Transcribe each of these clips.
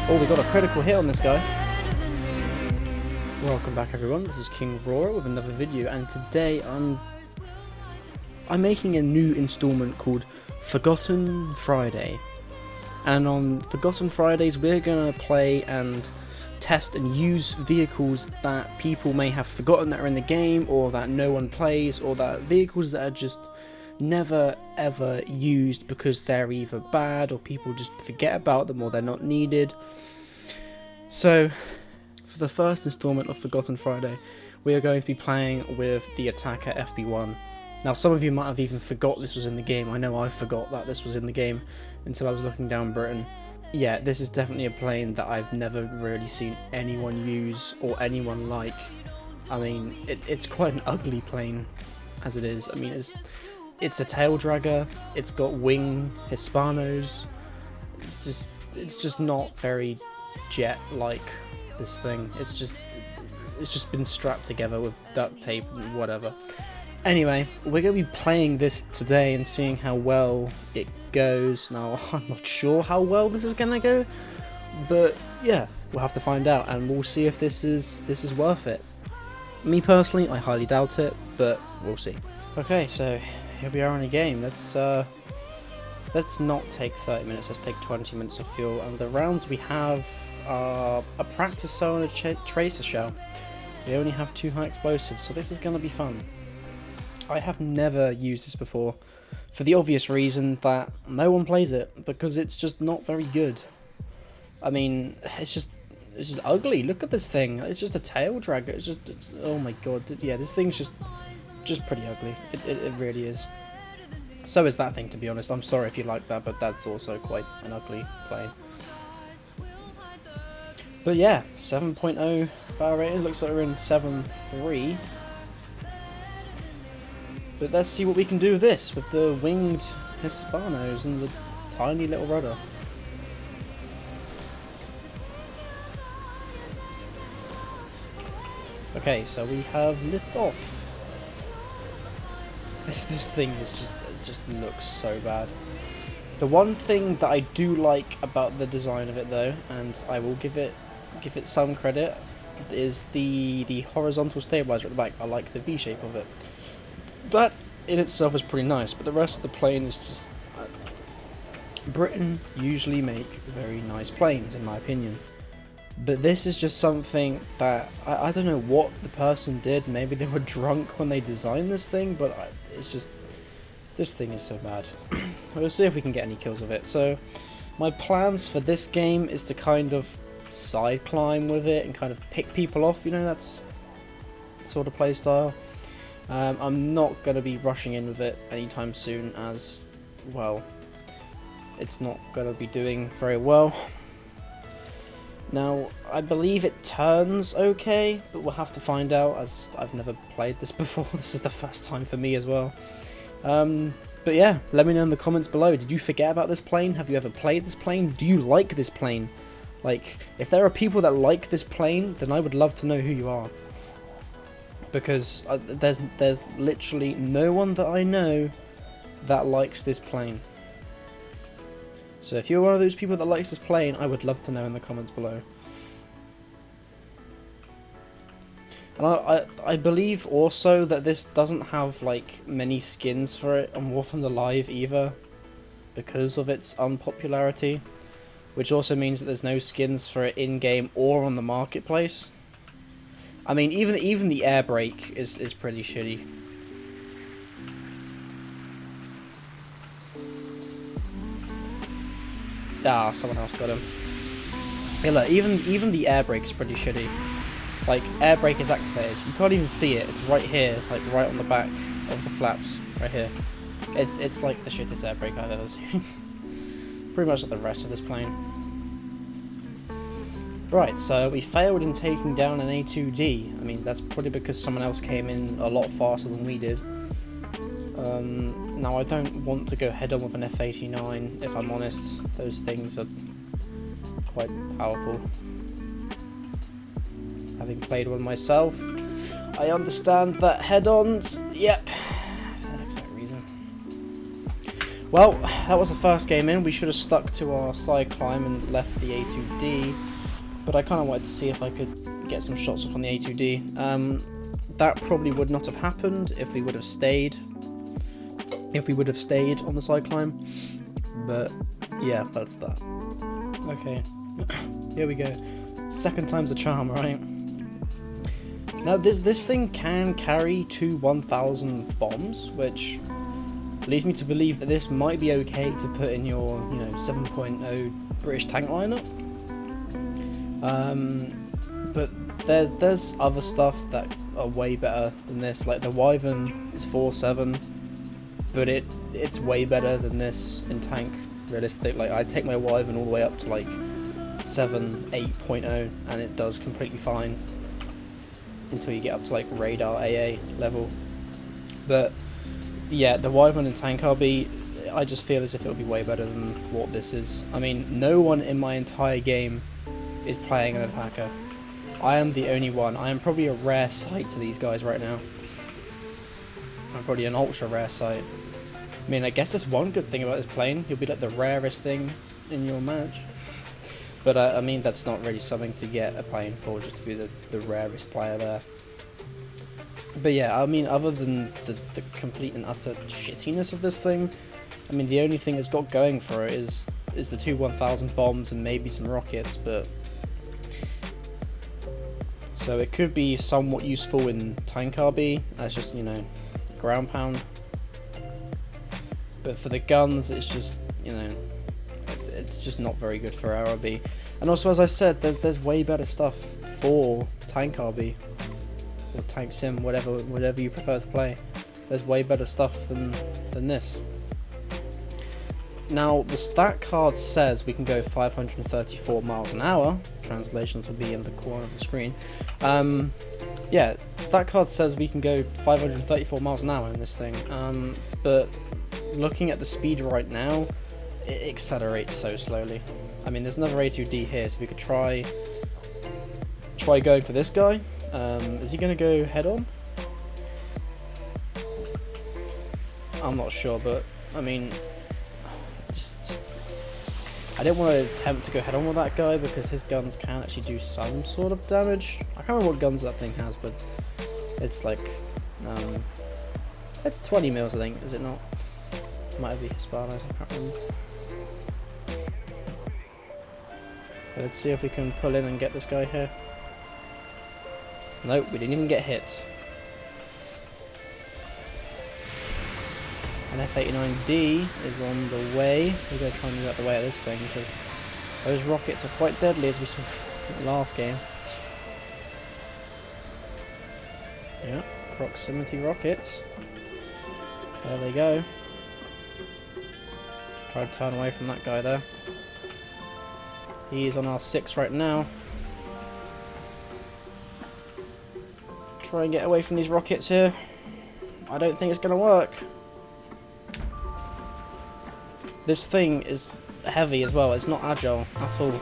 Oh, we got a critical hit on this guy. Welcome back everyone, this is KINGRORA with another video, and today I'm making a new installment called Forgotten Friday. And on Forgotten Fridays we're gonna play and test and use vehicles that people may have forgotten that are in the game, or that no one plays, or that vehicles that are just never ever used because they're either bad or people just forget about them or they're not needed. So for the first installment of Forgotten Friday, we are going to be playing with the Attacker FB1. Now some of you might have even forgot this was in the game. I know I forgot that this was in the game until I was looking down Britain. Yeah, this is definitely a plane that I've never really seen anyone use or anyone like. I mean, it's quite an ugly plane as it is. I mean, it's a tail dragger, it's got wing Hispanos, it's just not very jet-like, this thing. It's just been strapped together with duct tape and whatever. Anyway, we're going to be playing this today and seeing how well it goes. Now, I'm not sure how well this is going to go, but yeah, we'll have to find out, and we'll see if this is worth it. Me personally, I highly doubt it, but we'll see. Okay, so here we are in a game. Let's not take 30 minutes, let's take 20 minutes of fuel, and the rounds we have are a practice cell and a tracer shell. We only have 2 high explosives, so this is going to be fun. I have never used this before, for the obvious reason that no one plays it, because it's just not very good. I mean, it's just ugly. Look at this thing. It's just a tail dragger. It's just, oh my god. Yeah, this thing's just pretty ugly. It really is. So is that thing, to be honest. I'm sorry if you like that, but that's also quite an ugly plane. But yeah, 7.0 fire rating. Looks like we're in 7.3. But let's see what we can do with this, with the winged Hispanos and the tiny little rudder. Okay, so we have lift off. This thing is just looks so bad. The one thing that I do like about the design of it though, and I will give it some credit, is the horizontal stabilizer at the back. I like the V shape of it. That in itself is pretty nice, but the rest of the plane is just... Britain usually make very nice planes, in my opinion. But this is just something that... I don't know what the person did. Maybe they were drunk when they designed this thing, but it's just... This thing is so bad. We'll see if we can get any kills of it. So, my plans for this game is to kind of side climb with it and kind of pick people off, you know, that's sort of play style. I'm not going to be rushing in with it anytime soon, as, well, it's not going to be doing very well. Now, I believe it turns okay, but we'll have to find out, as I've never played this before. This is the first time for me as well. But yeah, let me know in the comments below. Did you forget about this plane? Have you ever played this plane? Do you like this plane? Like, if there are people that like this plane, then I would love to know who you are. Because there's literally no one that I know that likes this plane. So if you're one of those people that likes this plane, I would love to know in the comments below. And I believe also that this doesn't have like many skins for it on War from the Live either, because of its unpopularity, which also means that there's no skins for it in-game or on the marketplace. I mean, even the air brake is pretty shitty. Ah, someone else got him. Hey, look, even the air brake is pretty shitty. Like, air brake is activated. You can't even see it. It's right here, like right on the back of the flaps, right here. It's like the shittest air brake I've ever seen. Pretty much like the rest of this plane. Right, so we failed in taking down an A2D. I mean, that's probably because someone else came in a lot faster than we did. Now, I don't want to go head-on with an F-89, if I'm honest. Those things are quite powerful. Having played one myself, I understand that head-ons, yep, for that exact reason. Well, that was the first game in. We should have stuck to our side climb and left the A2D, but I kind of wanted to see if I could get some shots off on the A2D. That probably would not have happened if we would have stayed. If we would have stayed on the side climb, but yeah, that's that. Okay, here we go. Second time's a charm, right? Now this thing can carry two 1000 bombs, which leads me to believe that this might be okay to put in your, 7.0 British tank lineup. But there's other stuff that are way better than this. Like the Wyvern is 4.7, but it's way better than this in tank. Realistic. Like I take my Wyvern all the way up to like 8.0, and it does completely fine until you get up to like radar AA level. But yeah, the Wyvern and tank RB, I just feel as if it'll be way better than what this is. I mean, no one in my entire game is playing an attacker. I am the only one. I am probably a rare sight to these guys right now. I'm probably an ultra rare sight. I mean, I guess that's one good thing about this plane. You'll be like the rarest thing in your match. But I mean, that's not really something to get a plane for, just to be the rarest player there. But yeah, I mean, other than the complete and utter shittiness of this thing, I mean, the only thing it's got going for it is the two 1000 bombs and maybe some rockets, but... So it could be somewhat useful in tank RB, as just, ground pound. But for the guns, it's just, it's just not very good for RB. And also, as I said, there's way better stuff for tank RB. Or tank sim, whatever you prefer to play. There's way better stuff than this. Now, the stat card says we can go 534 miles an hour. Translations will be in the corner of the screen. Yeah, stat card says we can go 534 miles an hour in this thing. But looking at the speed right now, it accelerates so slowly. I mean, there's another A2D here, so we could try going for this guy. Is he going to go head on? I'm not sure, but I mean, I didn't want to attempt to go head on with that guy because his guns can actually do some sort of damage. I can't remember what guns that thing has, but it's like, it's 20 mils, I think, is it not? Might be Hispanos, I can't remember. Let's see if we can pull in and get this guy here. Nope, we didn't even get hits. An F-89D is on the way. We're going to try and move out the way of this thing because those rockets are quite deadly, as we saw in the last game. Yeah, proximity rockets. There they go. Try to turn away from that guy there. He is on our 6 right now. Try and get away from these rockets here. I don't think it's going to work. This thing is heavy as well. It's not agile at all.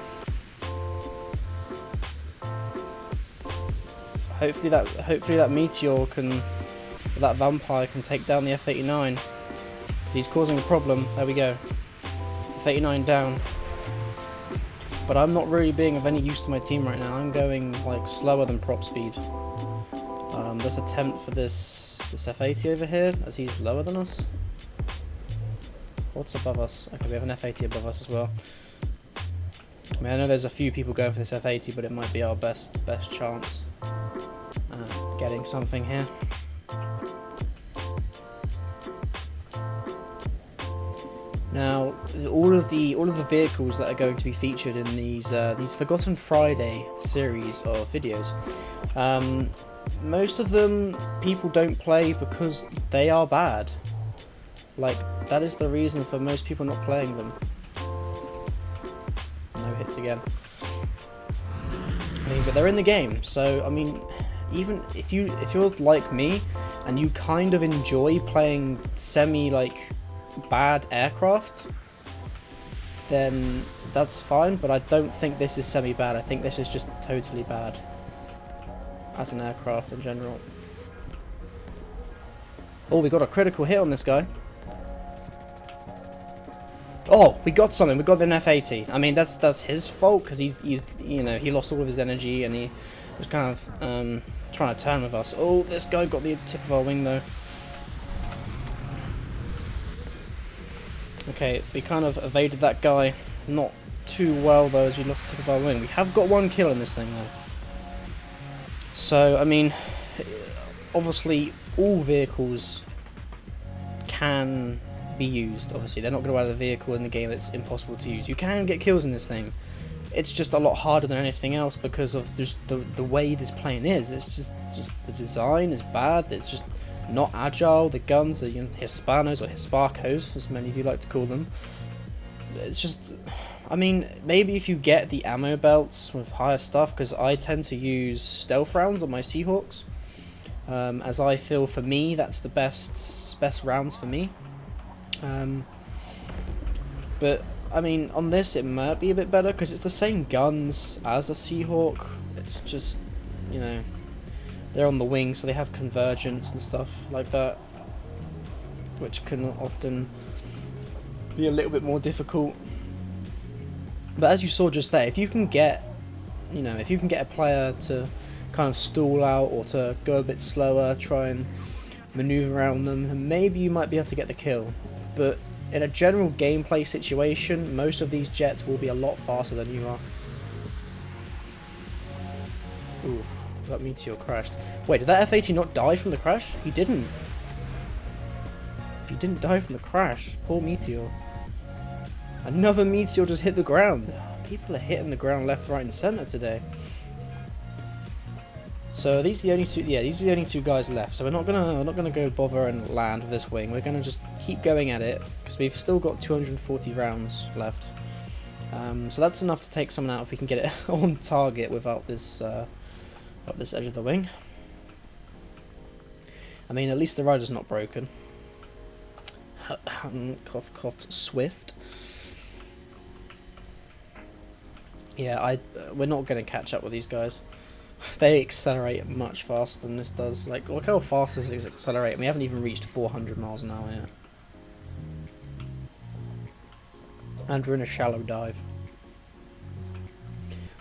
Hopefully that meteor can, that vampire can take down the F-89. He's causing a problem. There we go. F-89 down. But I'm not really being of any use to my team right now. I'm going like slower than prop speed. Let's attempt for this F-80 over here, as he's lower than us. What's above us? Okay, we have an F-80 above us as well. I mean, I know there's a few people going for this F-80, but it might be our best chance at getting something here. Now, all of the vehicles that are going to be featured in these Forgotten Friday series of videos, most of them people don't play because they are bad. Like, that is the reason for most people not playing them. No hits again. I mean, but they're in the game, so I mean, even if you're like me and you kind of enjoy playing bad aircraft, then that's fine, but I don't think this is semi-bad. I think this is just totally bad as an aircraft in general. Oh, we got a critical hit on this guy. Oh, we got something. We got an F80. I mean, that's his fault because he's you know, he lost all of his energy and he was kind of trying to turn with us. Oh, this guy got the tip of our wing though. Okay, we kind of evaded that guy. Not too well though, as we lost the tip of our wing. We have got 1 kill in this thing though. So I mean, obviously all vehicles can be used. Obviously they're not going to add a vehicle in the game that's impossible to use. You can get kills in this thing. It's just a lot harder than anything else because of just the way this plane is. It's just the design is bad. It's just not agile. The guns are, you know, Hispanos or Hisparcos, as many of you like to call them. It's just, I mean, maybe if you get the ammo belts with higher stuff, because I tend to use stealth rounds on my Seahawks, as I feel for me that's the best rounds for me. But I mean, on this it might be a bit better because it's the same guns as a Seahawk. It's just, you know, they're on the wing, so they have convergence and stuff like that, which can often be a little bit more difficult. But as you saw just there, if you can get, you know, if you can get a player to kind of stall out or to go a bit slower, try and maneuver around them, then maybe you might be able to get the kill. But in a general gameplay situation, most of these jets will be a lot faster than you are. Ooh, that meteor crashed. Wait, did that F-80 not die from the crash? He didn't. He didn't die from the crash. Poor meteor. Another meteor just hit the ground. People are hitting the ground left, right, and center today. So these are the only two. Yeah, these are the only 2 guys left. So we're not gonna go bother and land with this wing. We're gonna just keep going at it because we've still got 240 rounds left. So that's enough to take someone out if we can get it on target without this edge of the wing. I mean, at least the rider's not broken. Cough, cough, swift. Yeah, we're not going to catch up with these guys. They accelerate much faster than this does. Like, look how fast this is accelerating. We haven't even reached 400 miles an hour yet. And we're in a shallow dive.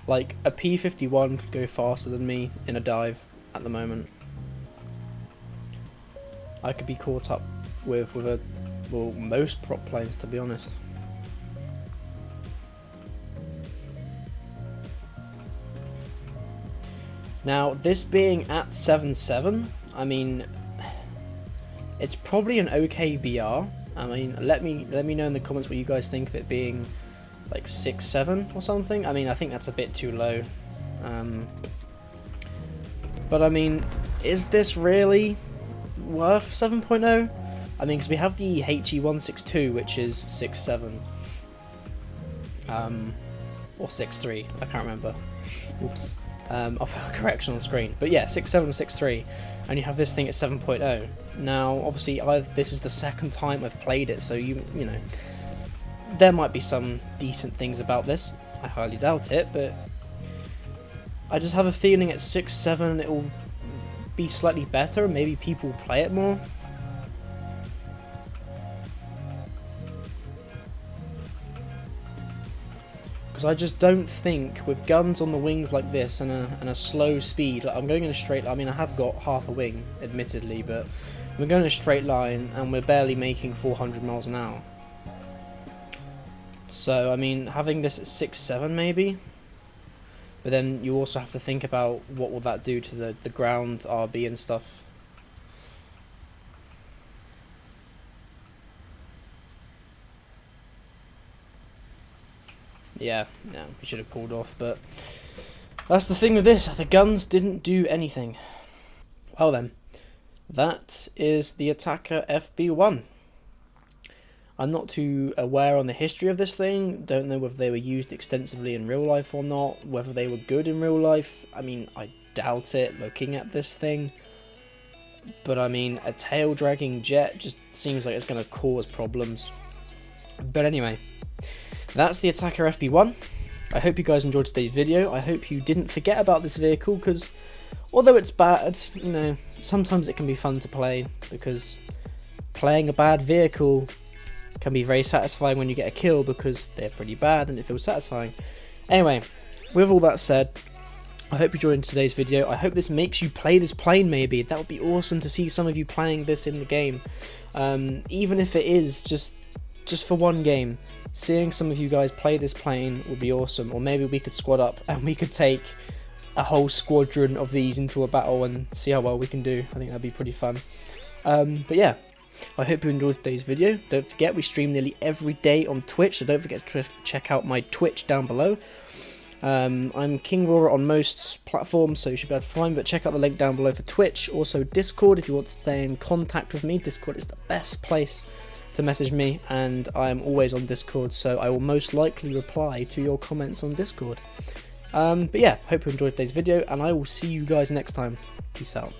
Like, a P-51 could go faster than me in a dive at the moment. I could be caught up with well, most prop planes, to be honest. Now, this being at 7.7, I mean, it's probably an okay BR. I mean, let me know in the comments what you guys think of it being like 6.7 or something. I mean, I think that's a bit too low. But I mean, is this really worth 7.0? I mean, because we have the HE162, which is 6.7. Or 6.3, I can't remember. Oops. I'll put a correction on the screen. But yeah, 6.7 and 6.3, and you have this thing at 7.0. Now, obviously, this is the second time I've played it, so you know, there might be some decent things about this. I highly doubt it, but I just have a feeling at 6.7 it will be slightly better, and maybe people will play it more. Because I just don't think, with guns on the wings like this and a slow speed, like I'm going in a straight line. I mean, I have got half a wing, admittedly, but we're going in a straight line and we're barely making 400 miles an hour. So, I mean, having this at 6.7 maybe, but then you also have to think about what will that do to the ground RB and stuff. Yeah, we should have pulled off, but that's the thing with this. The guns didn't do anything. Well then, that is the Attacker FB1. I'm not too aware on the history of this thing. Don't know whether they were used extensively in real life or not. Whether they were good in real life. I mean, I doubt it looking at this thing. But I mean, a tail dragging jet just seems like it's going to cause problems. But anyway, that's the Attacker FB1. I hope you guys enjoyed today's video. I hope you didn't forget about this vehicle, because although it's bad, you know, sometimes it can be fun to play, because playing a bad vehicle can be very satisfying when you get a kill, because they're pretty bad and it feels satisfying. Anyway, with all that said, I hope you enjoyed today's video. I hope this makes you play this plane maybe. That would be awesome to see some of you playing this in the game. Even if it is just for one game. Seeing some of you guys play this plane would be awesome. Or maybe we could squad up and we could take a whole squadron of these into a battle and see how well we can do. I think that'd be pretty fun. But yeah, I hope you enjoyed today's video. Don't forget, we stream nearly every day on Twitch, so don't forget to check out my Twitch down below. I'm KINGRORA on most platforms, so you should be able to find me, but check out the link down below for Twitch. Also Discord, if you want to stay in contact with me. Discord is the best place to message me, and I'm always on Discord, so I will most likely reply to your comments on Discord. But yeah, hope you enjoyed today's video, and I will see you guys next time. Peace out.